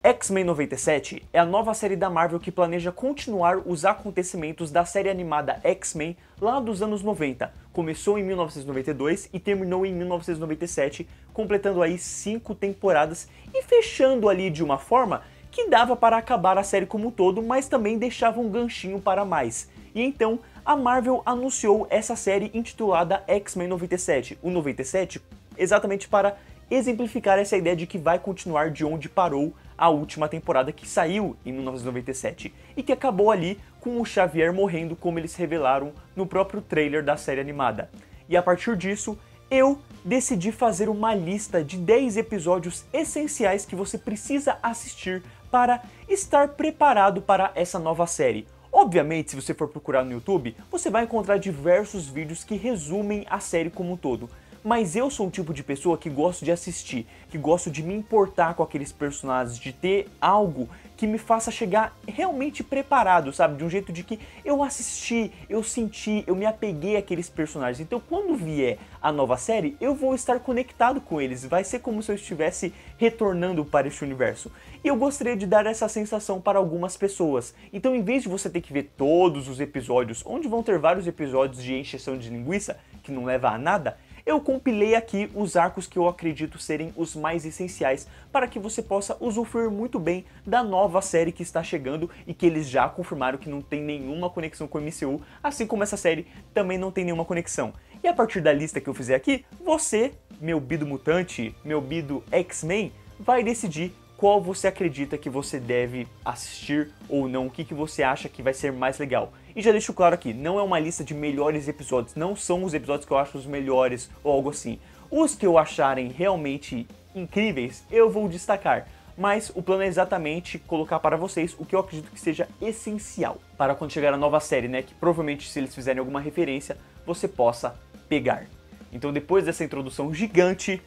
X-Men 97 é a nova série da Marvel que planeja continuar os acontecimentos da série animada X-Men lá dos anos 90. Começou em 1992 e terminou em 1997, completando aí 5 temporadas e fechando ali de uma forma que dava para acabar a série como um todo, mas também deixava um ganchinho para mais. E então a Marvel anunciou essa série intitulada X-Men 97, o 97 exatamente para exemplificar essa ideia de que vai continuar de onde parou a última temporada, que saiu em 1997 e que acabou ali com o Xavier morrendo, como eles revelaram no próprio trailer da série animada. E a partir disso, eu decidi fazer uma lista de 10 episódios essenciais que você precisa assistir para estar preparado para essa nova série. Obviamente, se você for procurar no YouTube, você vai encontrar diversos vídeos que resumem a série como um todo. Mas eu sou o tipo de pessoa que gosto de assistir, que gosto de me importar com aqueles personagens, de ter algo que me faça chegar realmente preparado, sabe? De um jeito de que eu assisti, eu senti, eu me apeguei àqueles personagens. Então quando vier a nova série, eu vou estar conectado com eles, vai ser como se eu estivesse retornando para este universo. E eu gostaria de dar essa sensação para algumas pessoas. Então em vez de você ter que ver todos os episódios, onde vão ter vários episódios de encheção de linguiça, que não leva a nada, eu compilei aqui os arcos que eu acredito serem os mais essenciais para que você possa usufruir muito bem da nova série que está chegando e que eles já confirmaram que não tem nenhuma conexão com o MCU, assim como essa série também não tem nenhuma conexão. E a partir da lista que eu fizer aqui, você, meu bido mutante, meu bido X-Men, vai decidir qual você acredita que você deve assistir ou não, o que você acha que vai ser mais legal. E já deixo claro aqui, não é uma lista de melhores episódios, não são os episódios que eu acho os melhores ou algo assim. Os que eu acharem realmente incríveis, eu vou destacar. Mas o plano é exatamente colocar para vocês o que eu acredito que seja essencial para quando chegar a nova série, né? Que provavelmente se eles fizerem alguma referência, você possa pegar. Então depois dessa introdução gigante,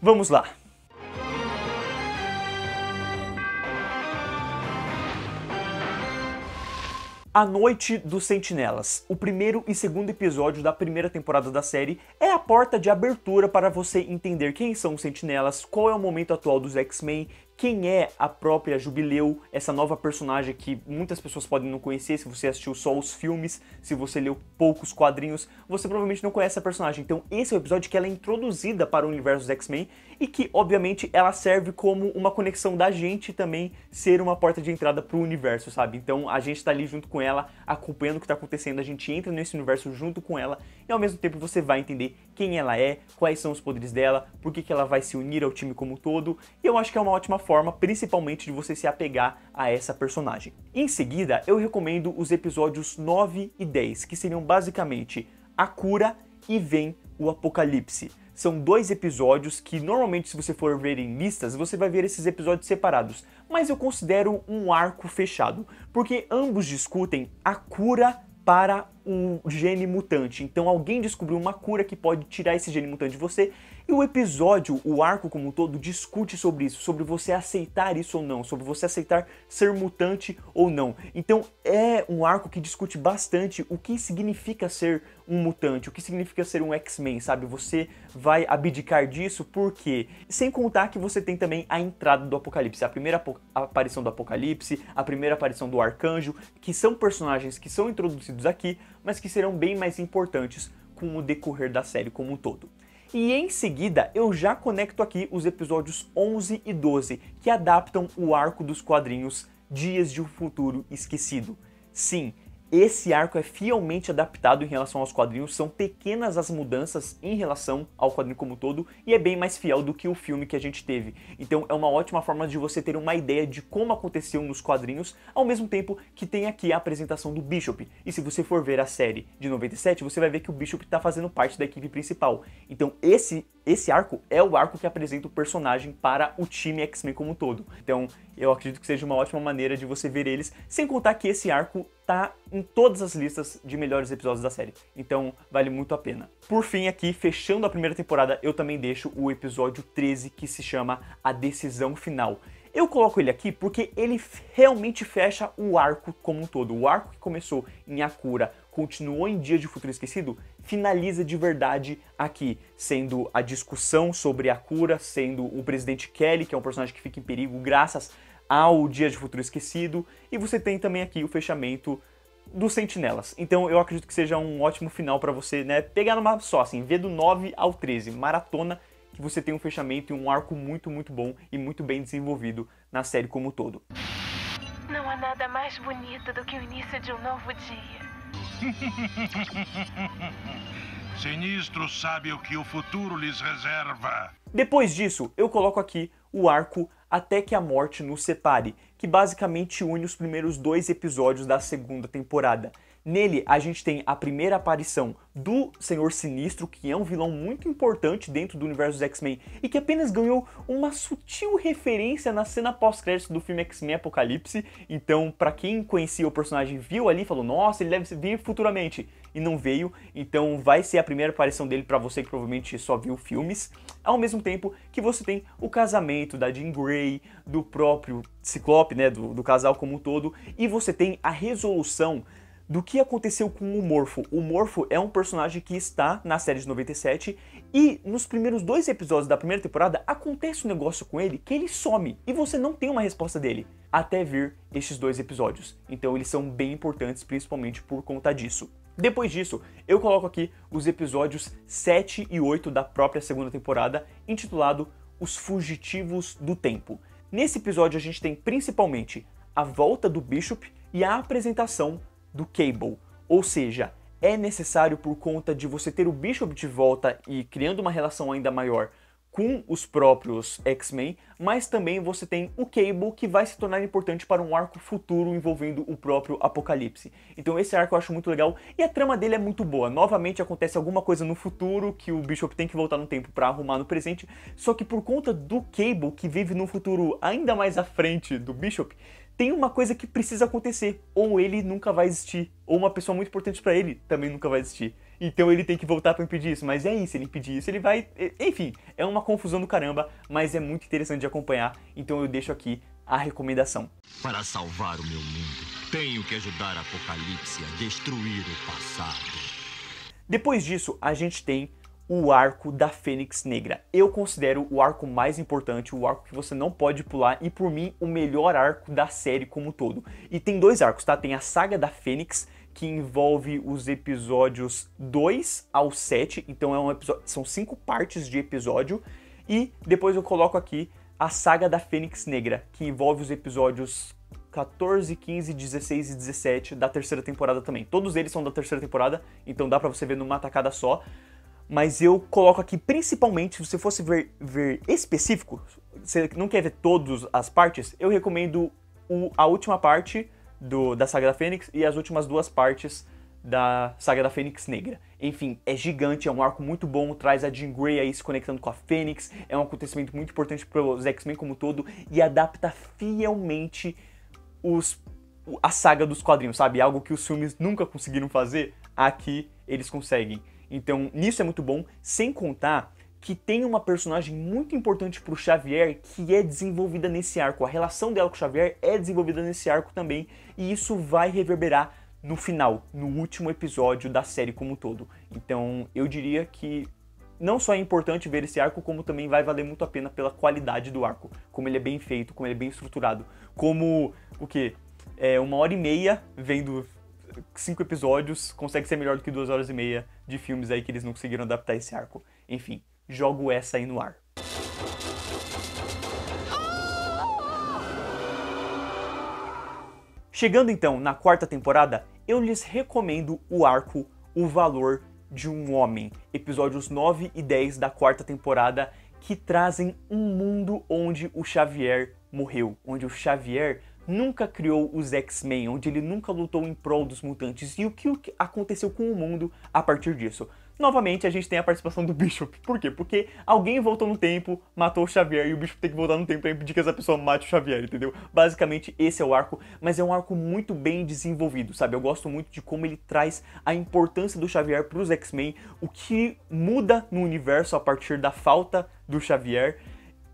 vamos lá! A Noite dos Sentinelas, o primeiro e segundo episódio da primeira temporada da série, é a porta de abertura para você entender quem são os Sentinelas, qual é o momento atual dos X-Men, quem é a própria Jubileu, essa nova personagem que muitas pessoas podem não conhecer se você assistiu só os filmes, se você leu poucos quadrinhos, você provavelmente não conhece a personagem. Então esse é o episódio que ela é introduzida para o universo dos X-Men e que, obviamente, ela serve como uma conexão da gente também ser uma porta de entrada para o universo, sabe? Então a gente tá ali junto com ela, acompanhando o que tá acontecendo, a gente entra nesse universo junto com ela e ao mesmo tempo você vai entender quem ela é, quais são os poderes dela, por que ela vai se unir ao time como um todo, e eu acho que é uma ótima forma, principalmente, de você se apegar a essa personagem. Em seguida, eu recomendo os episódios 9 e 10, que seriam basicamente A Cura e Vem o Apocalipse. São 2 episódios que normalmente, se você for ver em listas, você vai ver esses episódios separados, mas eu considero um arco fechado, porque ambos discutem a cura para o gene mutante. Então alguém descobriu uma cura que pode tirar esse gene mutante de você, e o episódio, o arco como um todo, discute sobre isso, sobre você aceitar isso ou não, sobre você aceitar ser mutante ou não. Então é um arco que discute bastante o que significa ser um mutante, o que significa ser um X-Men, sabe? Você vai abdicar disso porque, sem contar que você tem também a entrada do Apocalipse, a primeira aparição do Apocalipse, a primeira aparição do Arcanjo, que são personagens que são introduzidos aqui, mas que serão bem mais importantes com o decorrer da série como um todo. E em seguida eu já conecto aqui os episódios 11 e 12, que adaptam o arco dos quadrinhos Dias de um Futuro Esquecido. Sim, esse arco é fielmente adaptado em relação aos quadrinhos, são pequenas as mudanças em relação ao quadrinho como um todo e é bem mais fiel do que o filme que a gente teve. Então é uma ótima forma de você ter uma ideia de como aconteceu nos quadrinhos, ao mesmo tempo que tem aqui a apresentação do Bishop. E se você for ver a série de 97, você vai ver que o Bishop está fazendo parte da equipe principal. Então esse arco é o arco que apresenta o personagem para o time X-Men como um todo. Então eu acredito que seja uma ótima maneira de você ver eles, sem contar que esse arco tá em todas as listas de melhores episódios da série. Então vale muito a pena. Por fim aqui, fechando a primeira temporada, eu também deixo o episódio 13, que se chama A Decisão Final. Eu coloco ele aqui porque ele realmente fecha o arco como um todo. O arco que começou em A Cura, continuou em Dias de Futuro Esquecido, finaliza de verdade aqui, sendo a discussão sobre a cura, sendo o presidente Kelly, que é um personagem que fica em perigo graças ao Dia de Futuro Esquecido, e você tem também aqui o fechamento dos Sentinelas. Então eu acredito que seja um ótimo final para você, né, pegar numa só, assim, ver do 9 ao 13, maratona, que você tem um fechamento e um arco muito, muito bom e muito bem desenvolvido na série como um todo. Não há nada mais bonito do que o início de um novo dia. Sinistro sabe o que o futuro lhes reserva. Depois disso, eu coloco aqui o arco Até que a Morte nos Separe, que basicamente une os primeiros 2 episódios da segunda temporada. Nele, a gente tem a primeira aparição do Senhor Sinistro, que é um vilão muito importante dentro do universo dos X-Men e que apenas ganhou uma sutil referência na cena pós-créditos do filme X-Men Apocalipse. Então, pra quem conhecia o personagem, viu ali e falou, nossa, ele deve vir futuramente, e não veio. Então vai ser a primeira aparição dele pra você que provavelmente só viu filmes. Ao mesmo tempo que você tem o casamento da Jean Grey, do próprio Ciclope, né, do casal como um todo, e você tem a resolução do que aconteceu com o Morpho. O Morpho é um personagem que está na série de 97 e nos primeiros 2 episódios da primeira temporada acontece um negócio com ele que ele some e você não tem uma resposta dele até vir estes 2 episódios. Então eles são bem importantes principalmente por conta disso. Depois disso, eu coloco aqui os episódios 7 e 8 da própria segunda temporada, intitulado Os Fugitivos do Tempo. Nesse episódio a gente tem principalmente a volta do Bishop e a apresentação do Cable, ou seja, é necessário por conta de você ter o Bishop de volta e criando uma relação ainda maior com os próprios X-Men, mas também você tem o Cable que vai se tornar importante para um arco futuro envolvendo o próprio Apocalipse. Então esse arco eu acho muito legal e a trama dele é muito boa. Novamente acontece alguma coisa no futuro que o Bishop tem que voltar no tempo para arrumar no presente, só que por conta do Cable que vive num futuro ainda mais à frente do Bishop, tem uma coisa que precisa acontecer, ou ele nunca vai existir, ou uma pessoa muito importante pra ele também nunca vai existir. Então ele tem que voltar pra impedir isso, mas se ele impedir isso, ele vai... Enfim, é uma confusão do caramba, mas é muito interessante de acompanhar, então eu deixo aqui a recomendação. Para salvar o meu mundo, tenho que ajudar Apocalipse a destruir o passado. Depois disso, a gente tem o arco da Fênix Negra. Eu considero o arco mais importante, o arco que você não pode pular e por mim o melhor arco da série como um todo. E tem 2 arcos, tá? Tem a Saga da Fênix, que envolve os episódios 2 ao 7, então são 5 partes de episódio. E depois eu coloco aqui a Saga da Fênix Negra, que envolve os episódios 14, 15, 16 e 17 da terceira temporada também. Todos eles são da terceira temporada, então dá pra você ver numa tacada só. Mas eu coloco aqui principalmente, se você fosse ver específico, você não quer ver todas as partes, eu recomendo a última parte da Saga da Fênix e as últimas 2 partes da Saga da Fênix Negra. Enfim, é gigante, é um arco muito bom, traz a Jean Grey aí se conectando com a Fênix, é um acontecimento muito importante para os X-Men como um todo e adapta fielmente a saga dos quadrinhos, sabe? Algo que os filmes nunca conseguiram fazer, aqui eles conseguem. Então, nisso é muito bom, sem contar que tem uma personagem muito importante pro Xavier que é desenvolvida nesse arco. A relação dela com o Xavier é desenvolvida nesse arco também, e isso vai reverberar no final, no último episódio da série como um todo. Então, eu diria que não só é importante ver esse arco, como também vai valer muito a pena pela qualidade do arco. Como ele é bem feito, como ele é bem estruturado. Como, 1h30 vendo 5 episódios consegue ser melhor do que 2h30 de filmes aí que eles não conseguiram adaptar esse arco. Enfim, jogo essa aí no ar. Chegando então na 4ª temporada, eu lhes recomendo o arco O Valor de um Homem, episódios 9 e 10 da 4ª temporada, que trazem um mundo onde o Xavier morreu, onde o Xavier nunca criou os X-Men, onde ele nunca lutou em prol dos mutantes, e o que aconteceu com o mundo a partir disso. Novamente, a gente tem a participação do Bishop. Por quê? Porque alguém voltou no tempo, matou o Xavier, e o Bishop tem que voltar no tempo pra impedir que essa pessoa mate o Xavier, entendeu? Basicamente, esse é o arco, mas é um arco muito bem desenvolvido, sabe? Eu gosto muito de como ele traz a importância do Xavier pros X-Men, o que muda no universo a partir da falta do Xavier.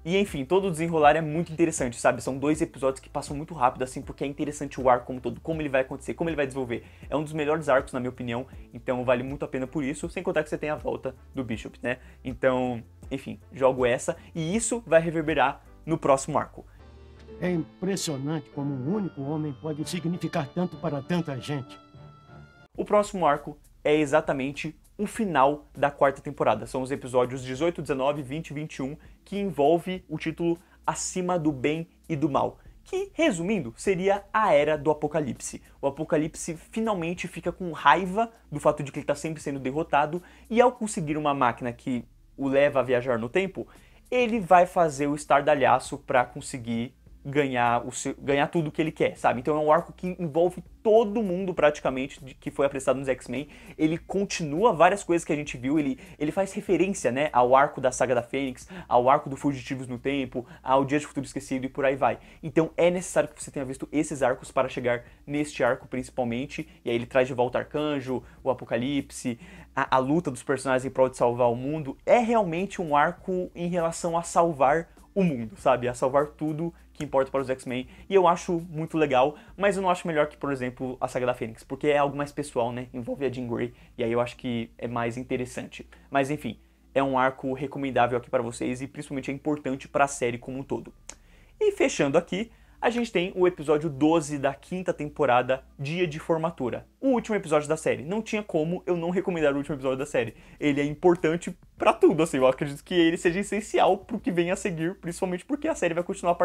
E enfim, todo o desenrolar é muito interessante, sabe? São 2 episódios que passam muito rápido, assim, porque é interessante o arco como todo, como ele vai acontecer, como ele vai desenvolver. É um dos melhores arcos, na minha opinião, então vale muito a pena por isso, sem contar que você tem a volta do Bishop, né? Então, enfim, jogo essa, e isso vai reverberar no próximo arco. É impressionante como um único homem pode significar tanto para tanta gente. O próximo arco é exatamente o final da quarta temporada. São os episódios 18, 19, 20 e 21, que envolve o título Acima do Bem e do Mal, que, resumindo, seria a Era do Apocalipse. O Apocalipse finalmente fica com raiva do fato de que ele está sempre sendo derrotado, e ao conseguir uma máquina que o leva a viajar no tempo, ele vai fazer o estardalhaço para conseguir ganhar tudo que ele quer, sabe? Então é um arco que envolve todo mundo praticamente que foi apressado nos X-Men. Ele continua várias coisas que a gente viu, ele faz referência, né, ao arco da Saga da Fênix, ao arco do Fugitivos no Tempo, ao Dia de Futuro Esquecido e por aí vai. Então é necessário que você tenha visto esses arcos para chegar neste arco principalmente, e aí ele traz de volta Arcanjo, o Apocalipse, a luta dos personagens em prol de salvar o mundo. É realmente um arco em relação a salvar o mundo, sabe? A salvar tudo que importa para os X-Men, e eu acho muito legal, mas eu não acho melhor que, por exemplo, a Saga da Fênix, porque é algo mais pessoal, né? Envolve a Jean Grey, e aí eu acho que é mais interessante. Mas enfim, é um arco recomendável aqui para vocês, e principalmente é importante para a série como um todo. E fechando aqui, a gente tem o episódio 12 da quinta temporada, Dia de Formatura. O último episódio da série. Não tinha como eu não recomendar o último episódio da série. Ele é importante pra tudo, assim. Eu acredito que ele seja essencial pro que vem a seguir, principalmente porque a série vai continuar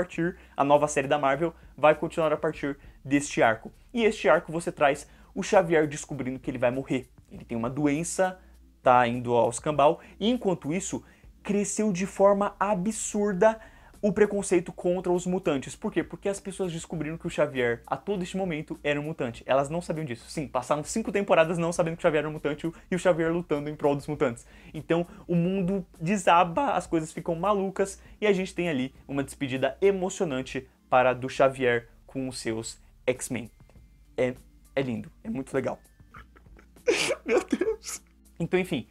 a nova série da Marvel vai continuar a partir deste arco. E este arco você traz o Xavier descobrindo que ele vai morrer. Ele tem uma doença, tá indo ao escambau, e enquanto isso, cresceu de forma absurda o preconceito contra os mutantes. Por quê? Porque as pessoas descobriram que o Xavier, a todo este momento, era um mutante. Elas não sabiam disso. Sim, passaram 5 temporadas não sabendo que o Xavier era um mutante e o Xavier lutando em prol dos mutantes. Então, o mundo desaba, as coisas ficam malucas e a gente tem ali uma despedida emocionante para do Xavier com os seus X-Men. É lindo, é muito legal. Meu Deus! Então, enfim,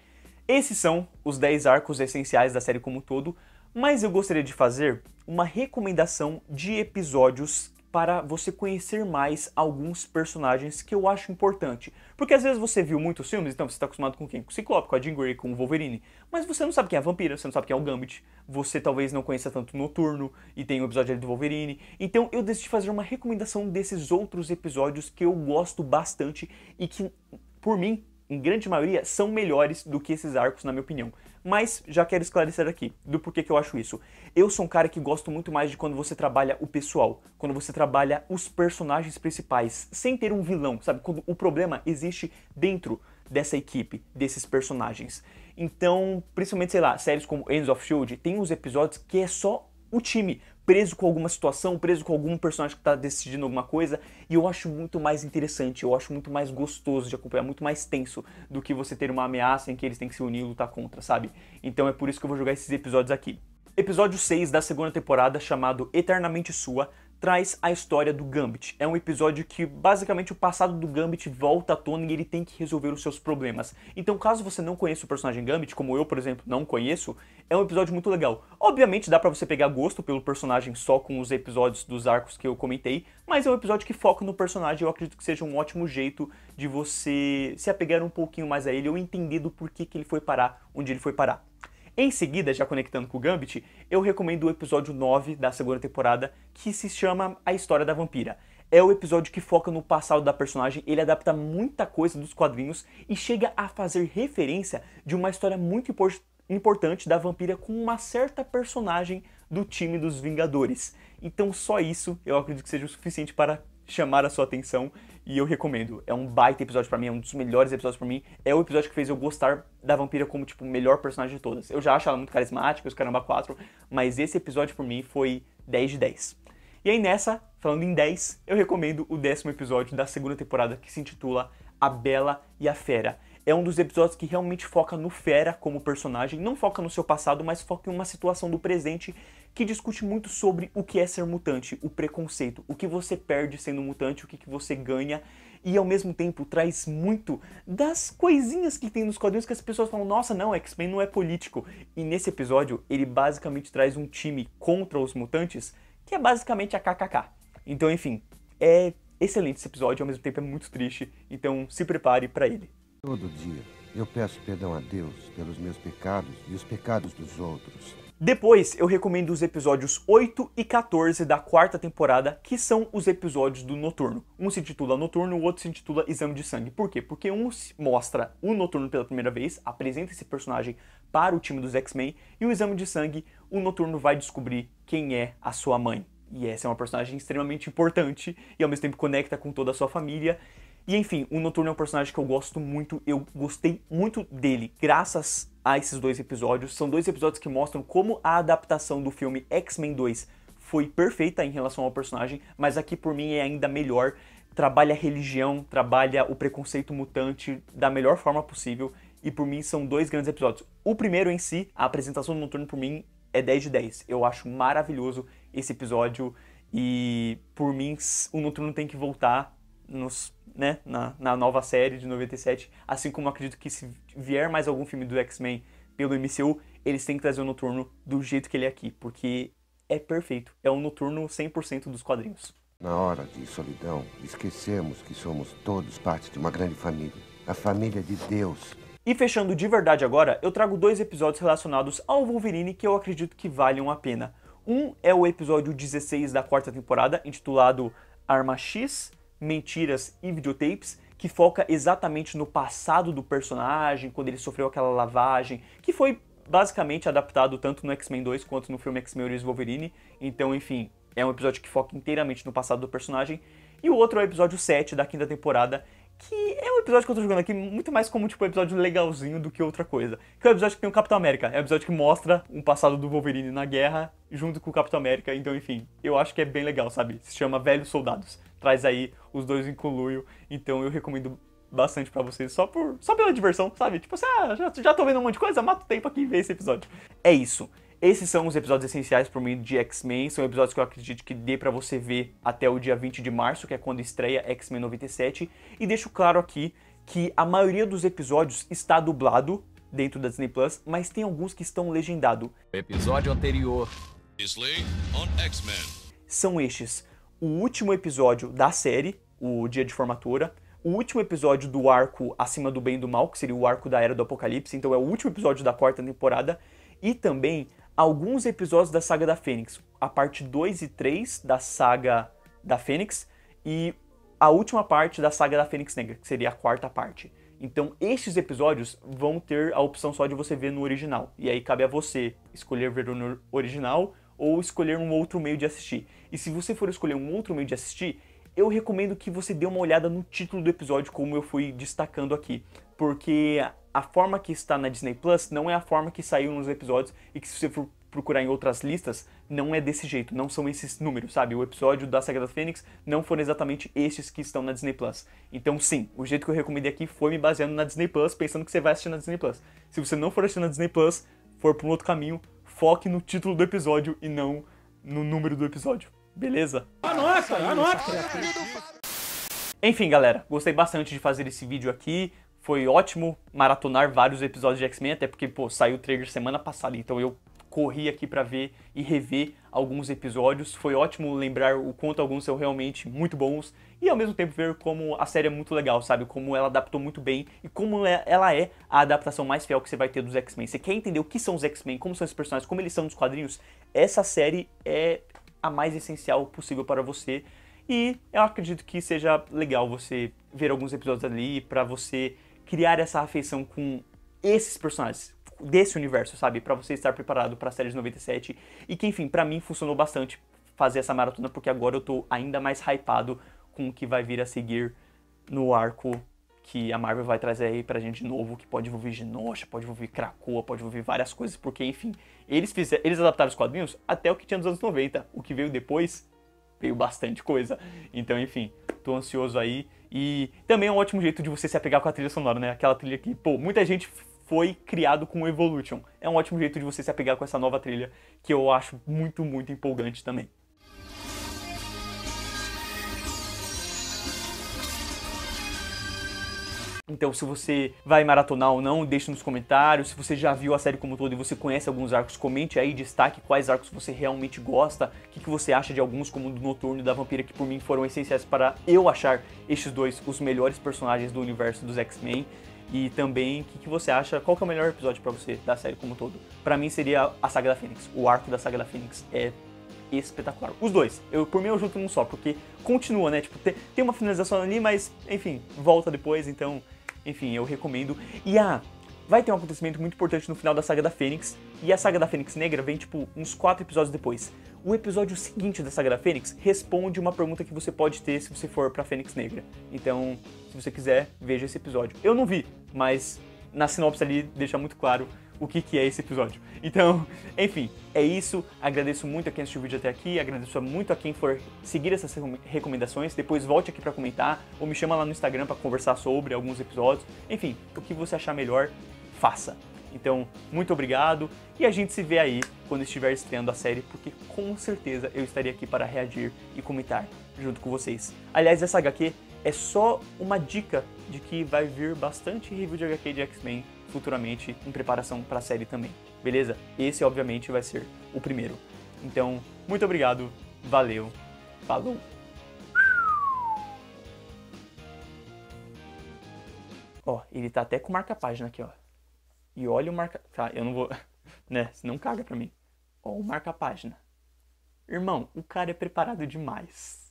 esses são os 10 arcos essenciais da série como um todo. Mas eu gostaria de fazer uma recomendação de episódios para você conhecer mais alguns personagens que eu acho importante. Porque às vezes você viu muitos filmes, então você está acostumado com quem? Com o Ciclope, com a Jean Grey, com o Wolverine. Mas você não sabe quem é a Vampira, você não sabe quem é o Gambit. Você talvez não conheça tanto o Noturno, e tem o episódio ali do Wolverine. Então eu decidi fazer uma recomendação desses outros episódios que eu gosto bastante e que, por mim, em grande maioria, são melhores do que esses arcos, na minha opinião. Mas já quero esclarecer aqui do porquê que eu acho isso. Eu sou um cara que gosto muito mais de quando você trabalha o pessoal, quando você trabalha os personagens principais, sem ter um vilão, sabe? Quando o problema existe dentro dessa equipe, desses personagens. Então, principalmente, sei lá, séries como Agents of S.H.I.E.L.D. tem uns episódios que é só o time preso com alguma situação, preso com algum personagem que está decidindo alguma coisa, e eu acho muito mais interessante, eu acho muito mais gostoso de acompanhar, muito mais tenso do que você ter uma ameaça em que eles têm que se unir e lutar contra, sabe? Então é por isso que eu vou jogar esses episódios aqui. Episódio 6 da segunda temporada, chamado Eternamente Sua, traz a história do Gambit. É um episódio que basicamente o passado do Gambit volta à tona e ele tem que resolver os seus problemas. Então, caso você não conheça o personagem Gambit, como eu, por exemplo, não conheço, é um episódio muito legal. Obviamente dá pra você pegar gosto pelo personagem só com os episódios dos arcos que eu comentei, mas é um episódio que foca no personagem. Eu acredito que seja um ótimo jeito de você se apegar um pouquinho mais a ele ou entender do porquê que ele foi parar onde ele foi parar. Em seguida, já conectando com o Gambit, eu recomendo o episódio 9 da segunda temporada, que se chama A História da Vampira. É o episódio que foca no passado da personagem, ele adapta muita coisa dos quadrinhos e chega a fazer referência de uma história muito importante da vampira com uma certa personagem do time dos Vingadores. Então só isso eu acredito que seja o suficiente para chamar a sua atenção e eu recomendo. É um baita episódio pra mim, é um dos melhores episódios pra mim. É o episódio que fez eu gostar da vampira como, tipo, o melhor personagem de todas. Eu já acho ela muito carismática, os caramba 4, mas esse episódio por mim foi 10 de 10. E aí nessa, falando em 10, eu recomendo o 10º episódio da segunda temporada, que se intitula A Bela e a Fera. É um dos episódios que realmente foca no Fera como personagem, não foca no seu passado, mas foca em uma situação do presente que discute muito sobre o que é ser mutante, o preconceito, o que você perde sendo mutante, o que você ganha, e ao mesmo tempo traz muito das coisinhas que tem nos quadrinhos que as pessoas falam, nossa, não, X-Men não é político. E nesse episódio, ele basicamente traz um time contra os mutantes, que é basicamente a KKK. Então, enfim, é excelente esse episódio, ao mesmo tempo é muito triste, então se prepare para ele. Todo dia eu peço perdão a Deus pelos meus pecados e os pecados dos outros. Depois, eu recomendo os episódios 8 e 14 da quarta temporada, que são os episódios do Noturno. Um se intitula Noturno, o outro se intitula Exame de Sangue. Por quê? Porque um mostra o Noturno pela primeira vez, apresenta esse personagem para o time dos X-Men, e o Exame de Sangue, o Noturno vai descobrir quem é a sua mãe. E essa é uma personagem extremamente importante e ao mesmo tempo conecta com toda a sua família. E enfim, o Noturno é um personagem que eu gosto muito, eu gostei muito dele, graças a esses dois episódios. São dois episódios que mostram como a adaptação do filme X-Men 2 foi perfeita em relação ao personagem, mas aqui por mim é ainda melhor. Trabalha a religião, trabalha o preconceito mutante da melhor forma possível, e por mim são dois grandes episódios. O primeiro em si, a apresentação do Noturno, por mim é 10 de 10. Eu acho maravilhoso esse episódio, e por mim o Noturno tem que voltar na nova série de 97, assim como eu acredito que se vier mais algum filme do X-Men pelo MCU, eles têm que trazer o Noturno do jeito que ele é aqui, porque é perfeito, é um Noturno 100% dos quadrinhos. Na hora de solidão, esquecemos que somos todos parte de uma grande família, a família de Deus. E fechando de verdade agora, eu trago dois episódios relacionados ao Wolverine que eu acredito que valham a pena. Um é o episódio 16 da quarta temporada, intitulado Arma X, Mentiras e Videotapes, que foca exatamente no passado do personagem, quando ele sofreu aquela lavagem, que foi basicamente adaptado tanto no X-Men 2 quanto no filme X-Men Origins Wolverine. Então, enfim, é um episódio que foca inteiramente no passado do personagem. E o outro é o episódio 7 da quinta temporada, que é um episódio que eu tô jogando aqui muito mais como tipo um episódio legalzinho do que outra coisa. Que é o episódio que tem o Capitão América, é o episódio que mostra um passado do Wolverine na guerra junto com o Capitão América. Então, enfim, eu acho que é bem legal, sabe? Se chama Velhos Soldados. Traz aí os dois em conluio, então eu recomendo bastante pra vocês, só pela diversão, sabe? Tipo assim, já tô vendo um monte de coisa, mata o tempo aqui e vê esse episódio. É isso. Esses são os episódios essenciais para mim de X-Men, são episódios que eu acredito que dê pra você ver até o dia 20 de março, que é quando estreia X-Men 97, e deixo claro aqui que a maioria dos episódios está dublado dentro da Disney Plus, mas tem alguns que estão legendados. Episódio anterior. São estes: o último episódio da série, o Dia de Formatura, o último episódio do arco Acima do Bem e do Mal, que seria o arco da Era do Apocalipse, então é o último episódio da quarta temporada, e também alguns episódios da Saga da Fênix, a parte 2 e 3 da Saga da Fênix e a última parte da Saga da Fênix Negra, que seria a quarta parte. Então estes episódios vão ter a opção só de você ver no original, e aí cabe a você escolher ver no original ou escolher um outro meio de assistir. E se você for escolher um outro meio de assistir, eu recomendo que você dê uma olhada no título do episódio, como eu fui destacando aqui, porque a forma que está na Disney Plus não é a forma que saiu nos episódios, e que se você for procurar em outras listas, não é desse jeito, não são esses números, sabe? O episódio da Saga da Fênix não foram exatamente estes que estão na Disney Plus. Então sim, o jeito que eu recomendei aqui foi me baseando na Disney Plus, pensando que você vai assistir na Disney Plus. Se você não for assistir na Disney Plus, for por um outro caminho, foque no título do episódio e não no número do episódio, beleza? Anota! Enfim, galera, gostei bastante de fazer esse vídeo aqui. Foi ótimo maratonar vários episódios de X-Men, até porque, pô, saiu o trailer semana passada, então eu corri aqui pra ver e rever alguns episódios. Foi ótimo lembrar o quanto alguns são realmente muito bons e ao mesmo tempo ver como a série é muito legal, sabe? Como ela adaptou muito bem e como ela é a adaptação mais fiel que você vai ter dos X-Men. Você quer entender o que são os X-Men, como são esses personagens, como eles são nos quadrinhos? Essa série é a mais essencial possível para você. E eu acredito que seja legal você ver alguns episódios ali pra você criar essa afeição com esses personagens desse universo, sabe? Pra você estar preparado pra série de 97. E que, enfim, pra mim funcionou bastante fazer essa maratona, porque agora eu tô ainda mais hypado com o que vai vir a seguir no arco que a Marvel vai trazer aí pra gente de novo, que pode envolver Genosha, pode envolver Krakoa, pode envolver várias coisas, porque, enfim, eles adaptaram os quadrinhos até o que tinha nos anos 90. O que veio depois, veio bastante coisa. Então, enfim, tô ansioso aí. E também é um ótimo jeito de você se apegar com a trilha sonora, né? Aquela trilha que, pô, muita gente foi criado com o Evolution. É um ótimo jeito de você se apegar com essa nova trilha, que eu acho muito, muito empolgante também. Então, se você vai maratonar ou não, deixe nos comentários. Se você já viu a série como um todo e você conhece alguns arcos, comente aí, destaque quais arcos você realmente gosta, o que você acha de alguns, como o do Noturno e da Vampira, que por mim foram essenciais para eu achar estes dois os melhores personagens do universo dos X-Men. E também, o que você acha, qual que é o melhor episódio pra você da série como um todo? Pra mim seria a Saga da Fênix. O arco da Saga da Fênix é espetacular. Os dois. Por mim eu junto num só, porque continua, né? Tipo, tem uma finalização ali, mas, enfim, volta depois, então, enfim, eu recomendo. E vai ter um acontecimento muito importante no final da Saga da Fênix, e a Saga da Fênix Negra vem, tipo, uns 4 episódios depois. O episódio seguinte da Saga da Fênix responde uma pergunta que você pode ter se você for pra Fênix Negra. Então, se você quiser, veja esse episódio. Eu não vi, mas na sinopse ali deixa muito claro o que é esse episódio. Então, enfim, é isso. Agradeço muito a quem assistiu o vídeo até aqui, agradeço muito a quem for seguir essas recomendações. Depois volte aqui pra comentar, ou me chama lá no Instagram pra conversar sobre alguns episódios. Enfim, o que você achar melhor, faça. Então, muito obrigado, e a gente se vê aí quando estiver estreando a série, porque com certeza eu estaria aqui para reagir e comentar junto com vocês. Aliás, essa HQ é só uma dica de que vai vir bastante review de HQ de X-Men futuramente, em preparação para a série também, beleza? Esse, obviamente, vai ser o primeiro. Então, muito obrigado, valeu, falou! Ó, ele tá até com marca-página aqui, ó. E olha o marca... Tá, eu não vou... né, senão caga pra mim. Ó, o marca-página. Irmão, o cara é preparado demais.